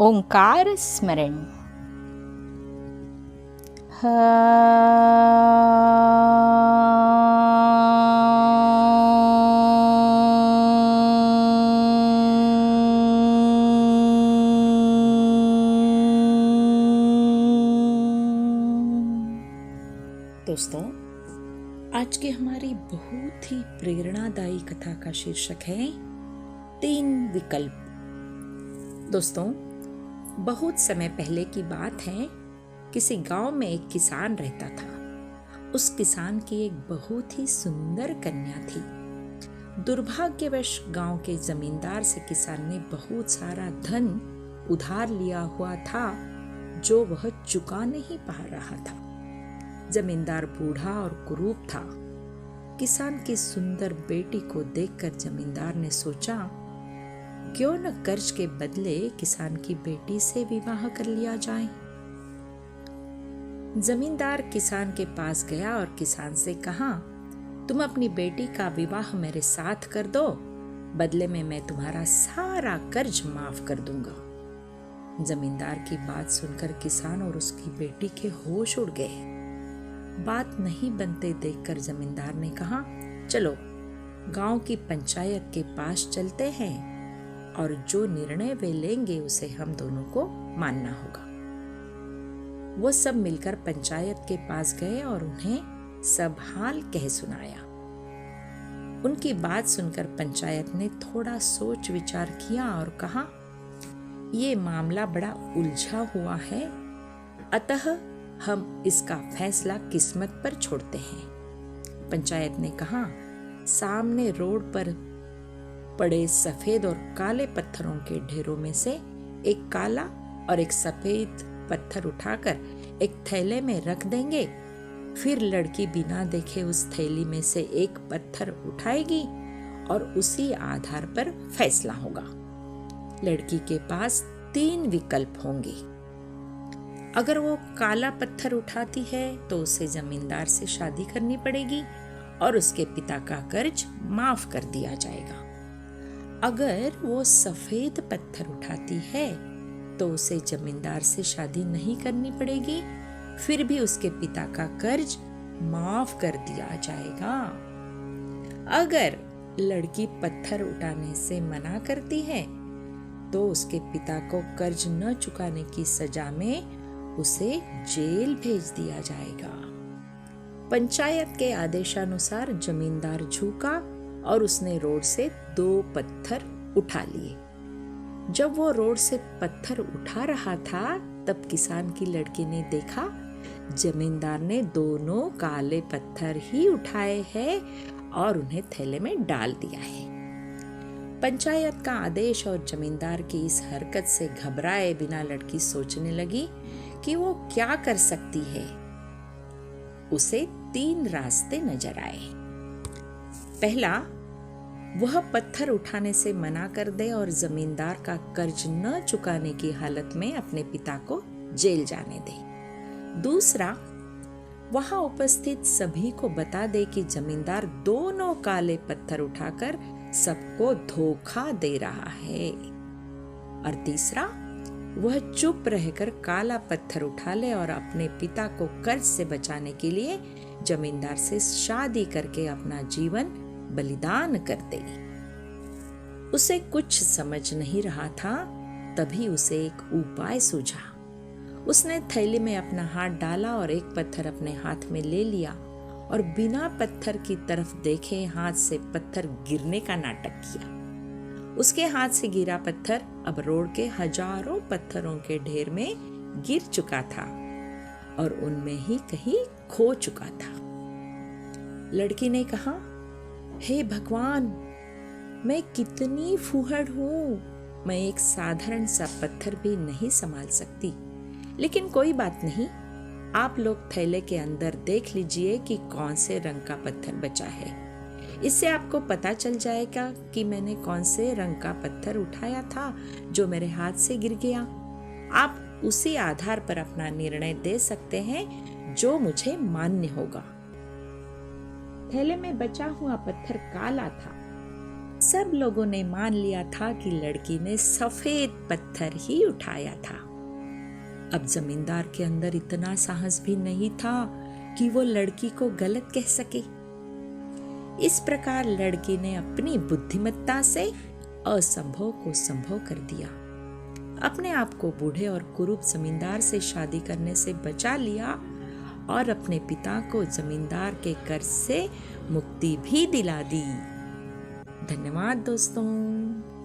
ओंकार स्मरण। दोस्तों, आज की हमारी बहुत ही प्रेरणादायी कथा का शीर्षक है 3 विकल्प। दोस्तों, बहुत समय पहले की बात है। किसी गांव में एक किसान रहता था। उस किसान की एक बहुत ही सुंदर कन्या थी। दुर्भाग्यवश गांव के जमींदार से किसान ने बहुत सारा धन उधार लिया हुआ था, जो वह चुका नहीं पा रहा था। जमींदार बूढ़ा और कुरूप था। किसान की सुंदर बेटी को देखकर जमींदार ने सोचा, क्यों न कर्ज के बदले किसान की बेटी से विवाह कर लिया जाए। जमींदार किसान के पास गया और किसान से कहा, तुम अपनी बेटी का विवाह मेरे साथ कर दो, बदले में मैं तुम्हारा सारा कर्ज माफ कर दूंगा। जमींदार की बात सुनकर किसान और उसकी बेटी के होश उड़ गए। बात नहीं बनते देखकर जमींदार ने कहा, चलो गांव की पंचायत के पास चलते हैं और जो निर्णय वे लेंगे उसे हम दोनों को मानना होगा। वो सब मिलकर पंचायत के पास गए और उन्हें सब हाल कह सुनाया। उनकी बात सुनकर पंचायत ने थोड़ा सोच विचार किया और कहा, ये मामला बड़ा उलझा हुआ है, अतः हम इसका फैसला किस्मत पर छोड़ते हैं। पंचायत ने कहा, सामने रोड पर पड़े सफेद और काले पत्थरों के ढेरों में से एक काला और एक सफेद पत्थर उठाकर एक थैले में रख देंगे। फिर लड़की बिना देखे उस थैली में से एक पत्थर उठाएगी और उसी आधार पर फैसला होगा। लड़की के पास 3 विकल्प होंगे। अगर वो काला पत्थर उठाती है तो उसे जमींदार से शादी करनी पड़ेगी और उसके पिता का कर्ज माफ कर दिया जाएगा। अगर वो सफेद पत्थर उठाती है तो उसे जमींदार से शादी नहीं करनी पड़ेगी, फिर भी उसके पिता का कर्ज माफ कर दिया जाएगा। अगर लड़की पत्थर उठाने से मना करती है तो उसके पिता को कर्ज न चुकाने की सजा में उसे जेल भेज दिया जाएगा। पंचायत के आदेशानुसार जमींदार झुका और उसने रोड से 2 पत्थर उठा लिए। जब वो रोड से पत्थर उठा रहा था तब किसान की लड़की ने देखा, जमींदार ने दोनों काले पत्थर ही उठाए हैं और उन्हें थैले में डाल दिया है। पंचायत का आदेश और जमींदार की इस हरकत से घबराए बिना लड़की सोचने लगी कि वो क्या कर सकती है। उसे 3 रास्ते नजर आए। पहला, वह पत्थर उठाने से मना कर दे और जमींदार का कर्ज न चुकाने की हालत में अपने पिता को जेल जाने दे। दूसरा, वहां उपस्थित सभी को बता दे कि जमींदार दोनों काले पत्थर उठाकर सबको धोखा दे रहा है। और तीसरा, वह चुप रहकर काला पत्थर उठा ले और अपने पिता को कर्ज से बचाने के लिए जमींदार से शादी करके अपना जीवन बलिदान कर दे। उसे कुछ समझ नहीं रहा था, तभी उसे एक उपाय सूझा। उसने थैली में अपना हाथ डाला और एक पत्थर अपने हाथ में ले लिया और बिना पत्थर की तरफ देखे हाथ से पत्थर गिरने का नाटक किया। उसके हाथ से गिरा पत्थर अब रोड के हजारों पत्थरों के ढेर में गिर चुका था और उनमें ही कहीं खो चुका था। लड़की ने कहा, हे भगवान, मैं कितनी फूहड़ हूँ, मैं एक साधारण सा पत्थर भी नहीं संभाल सकती। लेकिन कोई बात नहीं, आप लोग थैले के अंदर देख लीजिए कि कौन से रंग का पत्थर बचा है। इससे आपको पता चल जाएगा कि मैंने कौन से रंग का पत्थर उठाया था जो मेरे हाथ से गिर गया। आप उसी आधार पर अपना निर्णय दे सकते हैं जो मुझे मान्य होगा। थैले में बचा हुआ पत्थर काला था। सब लोगों ने मान लिया था कि लड़की ने सफेद पत्थर ही उठाया था। अब जमींदार के अंदर इतना साहस भी नहीं था कि वो लड़की को गलत कह सके। इस प्रकार लड़की ने अपनी बुद्धिमत्ता से असंभव को संभव कर दिया। अपने आप को बूढ़े और कुरूप जमींदार से शादी करने से बचा लिया और अपने पिता को जमींदार के कर्ज से मुक्ति भी दिला दी। धन्यवाद दोस्तों।